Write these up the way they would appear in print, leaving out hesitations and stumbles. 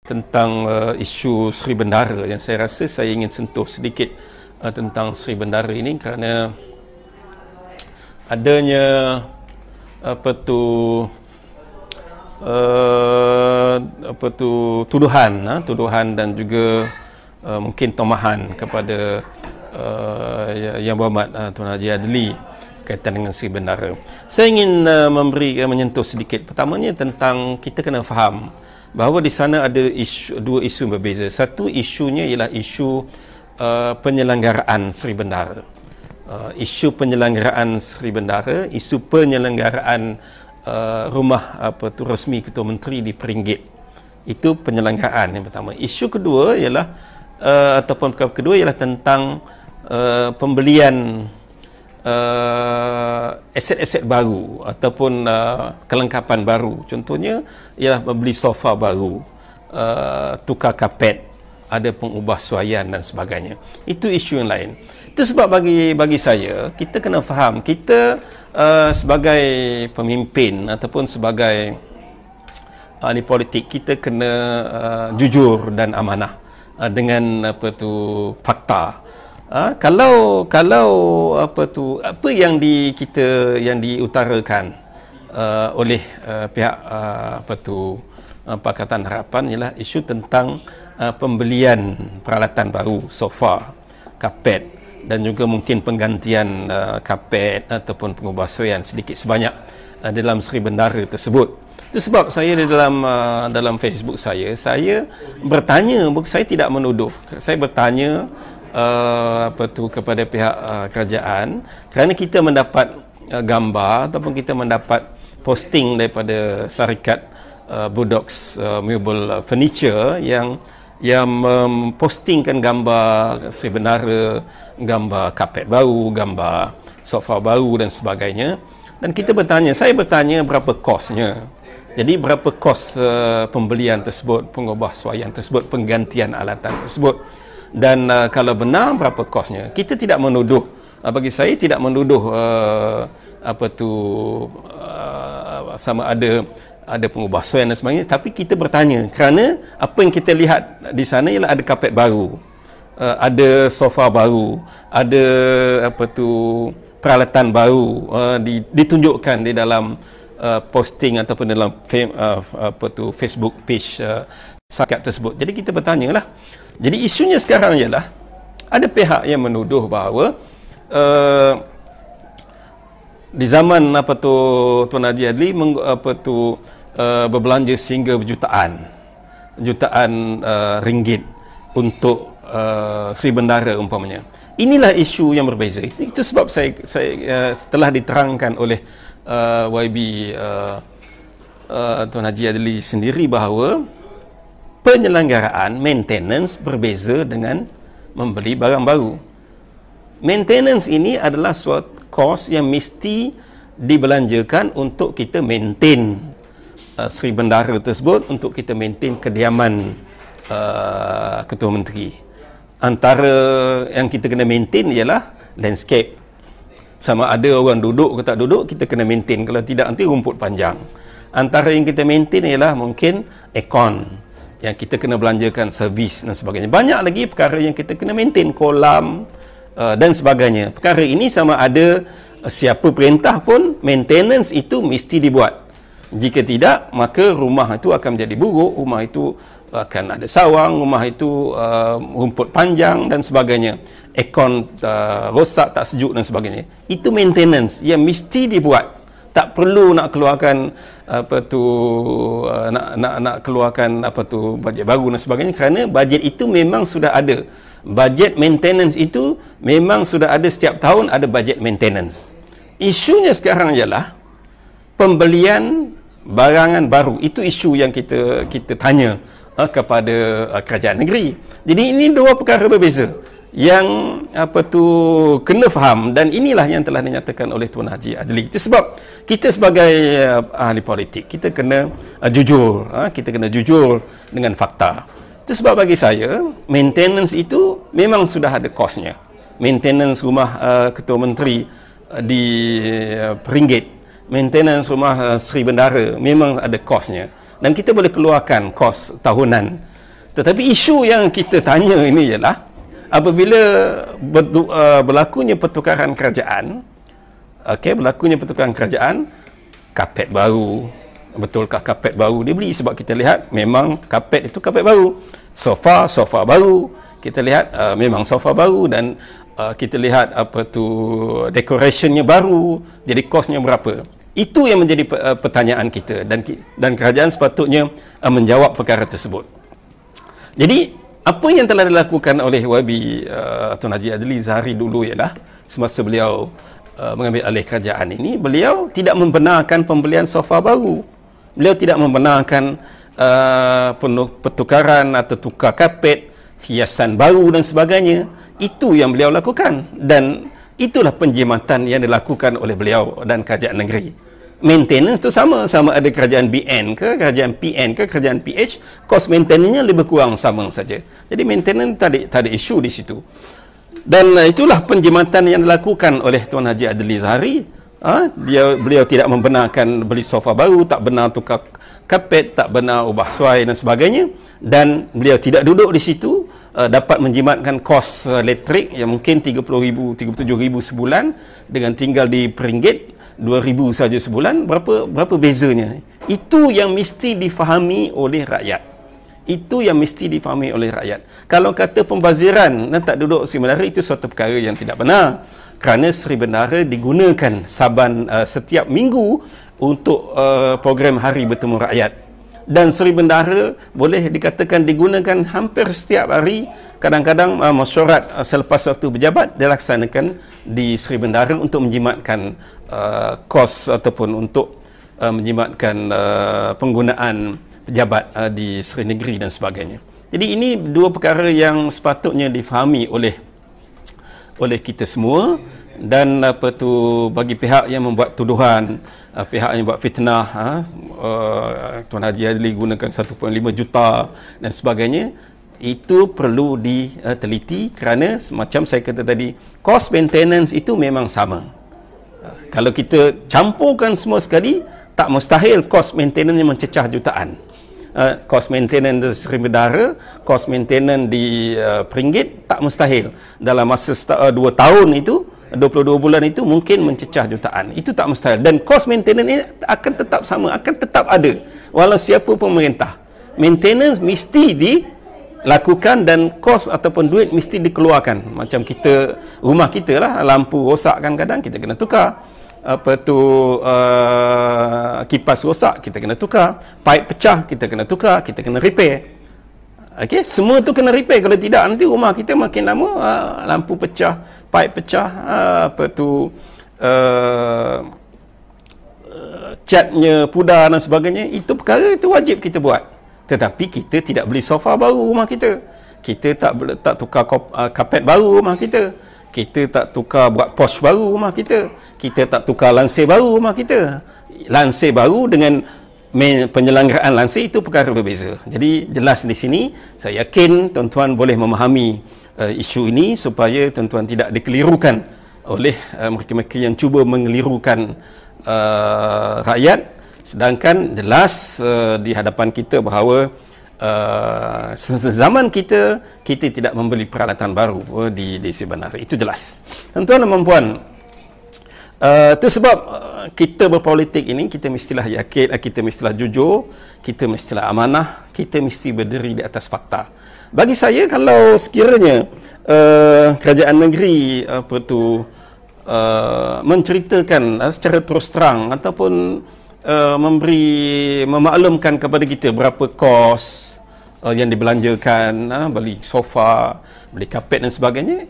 tentang isu Sri Bendara yang saya rasa saya ingin sentuh sedikit tentang Sri Bendara ini kerana adanya tuduhan dan juga mungkin tomahan kepada Yang Berhormat Tuan Haji Adli kaitan dengan Sri Bendara. Saya ingin menyentuh sedikit. Pertamanya tentang kita kena faham bahawa di sana ada dua isu berbeza. Satu isunya ialah isu penyelenggaraan Sri Bendara. Isu penyelenggaraan Sri Bendara, isu penyelenggaraan rumah resmi Ketua Menteri di Peringgit. Itu penyelenggaraan yang pertama. Isu kedua ialah ataupun perkara kedua ialah tentang pembelian aset-aset baru ataupun kelengkapan baru. Contohnya ialah membeli sofa baru, tukar kapet, ada pengubahsuaian dan sebagainya. Itu isu yang lain. Itu sebab bagi saya, kita kena faham, kita sebagai pemimpin ataupun sebagai ahli politik, kita kena jujur dan amanah dengan fakta. Kalau apa yang yang diutarakan oleh pihak Pakatan Harapan ialah isu tentang pembelian peralatan baru, sofa, kapet dan juga mungkin penggantian kapet ataupun pengubahsuaian sedikit sebanyak dalam Sri Bendara tersebut. Itu sebab saya di dalam Facebook saya bertanya, saya tidak menuduh, saya bertanya kepada pihak kerajaan kerana kita mendapat gambar ataupun kita mendapat posting daripada syarikat Budox Meuble Furniture yang mempostingkan gambar Sri Bendara, gambar kapet baru, gambar sofa baru dan sebagainya. Dan kita bertanya, saya bertanya berapa kosnya. Jadi berapa kos pembelian tersebut, pengubahsuaian tersebut, penggantian alatan tersebut. Dan kalau benar berapa kosnya. Kita tidak menuduh, bagi saya tidak menuduh sama ada pengubahsuaian dan sebagainya, tapi kita bertanya kerana apa yang kita lihat di sana ialah ada kapet baru, ada sofa baru, ada peralatan baru ditunjukkan di dalam posting ataupun dalam Facebook page syarikat tersebut. Jadi kita bertanyalah. Jadi isunya sekarang ialah ada pihak yang menuduh bahawa di zaman Tuan Haji Adli berbelanja sehingga jutaan ringgit untuk Sri Bendara umpamanya. Inilah isu yang berbeza. Itu sebab saya setelah diterangkan oleh YB Tuan Haji Adli sendiri bahawa penyelenggaraan maintenance berbeza dengan membeli barang baru. Maintenance ini adalah suatu kos yang mesti dibelanjakan untuk kita maintain Sri Bendara tersebut, untuk kita maintain kediaman Ketua Menteri. Antara yang kita kena maintain ialah landscape. Sama ada orang duduk ke tak duduk, kita kena maintain. Kalau tidak, nanti rumput panjang. Antara yang kita maintain ialah mungkin aircon, yang kita kena belanjakan servis dan sebagainya. Banyak lagi perkara yang kita kena maintain, kolam dan sebagainya. Perkara ini sama ada siapa perintah pun, maintenance itu mesti dibuat. Jika tidak, maka rumah itu akan menjadi buruk, rumah itu akan ada sawang, rumah itu rumput panjang dan sebagainya. Aircon rosak, tak sejuk dan sebagainya. Itu maintenance yang mesti dibuat. Tak perlu nak keluarkan nak keluarkan bajet baru dan sebagainya, kerana bajet itu memang sudah ada. Bajet maintenance itu memang sudah ada, setiap tahun ada bajet maintenance. Isunya sekarang ialah pembelian barangan baru. Itu isu yang kita tanya kepada kerajaan negeri. Jadi ini dua perkara berbeza yang kena faham, dan inilah yang telah dinyatakan oleh Tuan Haji Adli. Itu sebab kita sebagai ahli politik, kita kena jujur, kita kena jujur dengan fakta. Itu sebab bagi saya, maintenance itu memang sudah ada kosnya. Maintenance rumah Ketua Menteri di Peringgit, maintenance rumah Sri Bendara memang ada kosnya, dan kita boleh keluarkan kos tahunan Tetapi isu yang kita tanya ini ialah apabila berlakunya pertukaran kerajaan, berlakunya pertukaran kerajaan, kapet baru, betulkah kapet baru dibeli? Sebab kita lihat memang kapet itu kapet baru, sofa baru, kita lihat memang sofa baru, dan kita lihat decorationnya baru, jadi kosnya berapa. Itu yang menjadi pertanyaan kita, dan kerajaan sepatutnya menjawab perkara tersebut. Jadi apa yang telah dilakukan oleh YB Tun Haji Adli Zahari dulu ialah semasa beliau mengambil alih kerajaan ini, beliau tidak membenarkan pembelian sofa baru. Beliau tidak membenarkan pertukaran atau tukar kapet, hiasan baru dan sebagainya. Itu yang beliau lakukan, dan itulah penjimatan yang dilakukan oleh beliau dan kerajaan negeri. Maintenance tu sama ada kerajaan BN ke, kerajaan PN ke, kerajaan PH, kos maintenance-nya lebih kurang sama saja. Jadi maintenance tak ada isu di situ. Dan itulah penjimatan yang dilakukan oleh Tuan Haji Adli Zahari. Beliau tidak membenarkan beli sofa baru, tak benar tukar kapet, tak benar ubah suai dan sebagainya, dan beliau tidak duduk di situ, dapat menjimatkan kos elektrik yang mungkin 30,000, 37,000 sebulan dengan tinggal di peringgit 2,000 saja sebulan. Berapa bezanya? Itu yang mesti difahami oleh rakyat. Itu yang mesti difahami oleh rakyat. Kalau kata pembaziran dan tak duduk Seri Bendara, itu suatu perkara yang tidak benar. Kerana Seri Bendara digunakan setiap minggu untuk program Hari Bertemu Rakyat. Dan Seri Bendara boleh dikatakan digunakan hampir setiap hari. Kadang-kadang mesyuarat selepas waktu berjabat dilaksanakan di Seri Bendara untuk menjimatkan kos ataupun untuk menjimatkan penggunaan pejabat di Seri Negeri dan sebagainya. Jadi ini dua perkara yang sepatutnya difahami oleh kita semua, dan bagi pihak yang membuat tuduhan, pihak yang buat fitnah, Tuan Haji Adli gunakan 1.5 juta dan sebagainya, itu perlu diteliti, kerana semacam saya kata tadi, cost maintenance itu memang sama. Kalau kita campurkan semua sekali, tak mustahil cost maintenance yang mencecah jutaan. Cost maintenance di Seri Bendara, cost maintenance di peringgit, tak mustahil. Dalam masa 2 tahun itu, 22 bulan itu mungkin mencecah jutaan. Itu tak mustahil. Dan cost maintenance ini akan tetap sama, akan tetap ada walau siapa pemerintah. Maintenance mesti dilakukan, dan kos ataupun duit mesti dikeluarkan. Macam rumah kita lah, lampu rosak kadang-kadang kita kena tukar, kipas rosak kita kena tukar, pipe pecah kita kena tukar, kita kena repair. Okey, semua tu kena repair. Kalau tidak, nanti rumah kita makin lama lampu pecah, pipe pecah, catnya pudar dan sebagainya. Itu perkara itu wajib kita buat. Tetapi kita tidak beli sofa baru rumah kita. Kita tak tukar kapet baru rumah kita. Kita tak tukar buat posh baru rumah kita. Kita tak tukar lansir baru rumah kita. Lansir baru dengan penyelenggaraan lansir itu perkara berbeza. Jadi jelas di sini, saya yakin tuan-tuan boleh memahami isu ini supaya tuan-tuan tidak dikelirukan oleh mereka-mereka yang cuba mengelirukan rakyat, sedangkan jelas di hadapan kita bahawa sezaman kita tidak membeli peralatan baru di Seri Bendara. Itu jelas. Tuan-tuan dan puan, itu sebab kita berpolitik ini, kita mestilah yakin, kita mestilah jujur, kita mestilah amanah, kita mesti berdiri di atas fakta. Bagi saya, kalau sekiranya kerajaan negeri menceritakan secara terus terang ataupun memaklumkan kepada kita berapa kos yang dibelanjakan, beli sofa, beli kapet dan sebagainya,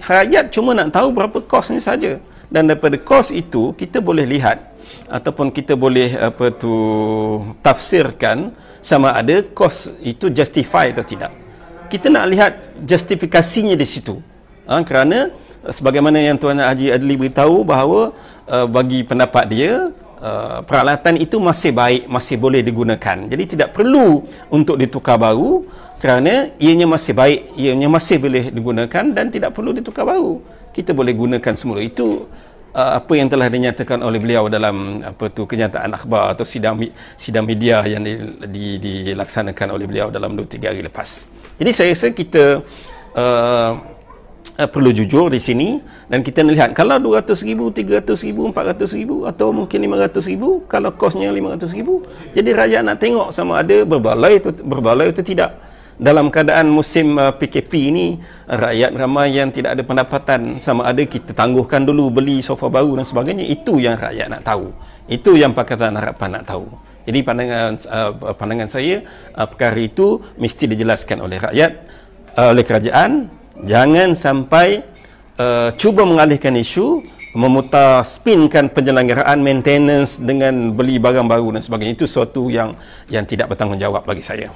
rakyat cuma nak tahu berapa kosnya saja. Dan daripada kos itu kita boleh lihat ataupun kita boleh tafsirkan sama ada kos itu justify atau tidak. Kita nak lihat justifikasinya di situ. Kerana sebagaimana yang Tuan Haji Adli beritahu bahawa bagi pendapat dia, peralatan itu masih baik, masih boleh digunakan. Jadi tidak perlu untuk ditukar baru, kerana ianya masih baik, ianya masih boleh digunakan dan tidak perlu ditukar baru. Kita boleh gunakan semula. Itu apa yang telah dinyatakan oleh beliau dalam kenyataan akhbar atau sidang media yang dilaksanakan oleh beliau dalam 2-3 hari lepas. Jadi saya rasa kita perlu jujur di sini dan kita melihat kalau 200,000, 300,000, 400,000 atau mungkin 500,000, kalau kosnya 500,000, jadi rakyat nak tengok sama ada berbaloi atau tidak. Dalam keadaan musim PKP ini, rakyat ramai yang tidak ada pendapatan, sama ada kita tangguhkan dulu beli sofa baru dan sebagainya. Itu yang rakyat nak tahu, itu yang Pakatan Harapan nak tahu. Jadi pandangan saya, perkara itu mesti dijelaskan oleh rakyat, oleh kerajaan. Jangan sampai cuba mengalihkan isu, memutar spinkan penyelenggaraan maintenance dengan beli barang baru dan sebagainya. Itu suatu yang tidak bertanggungjawab bagi saya.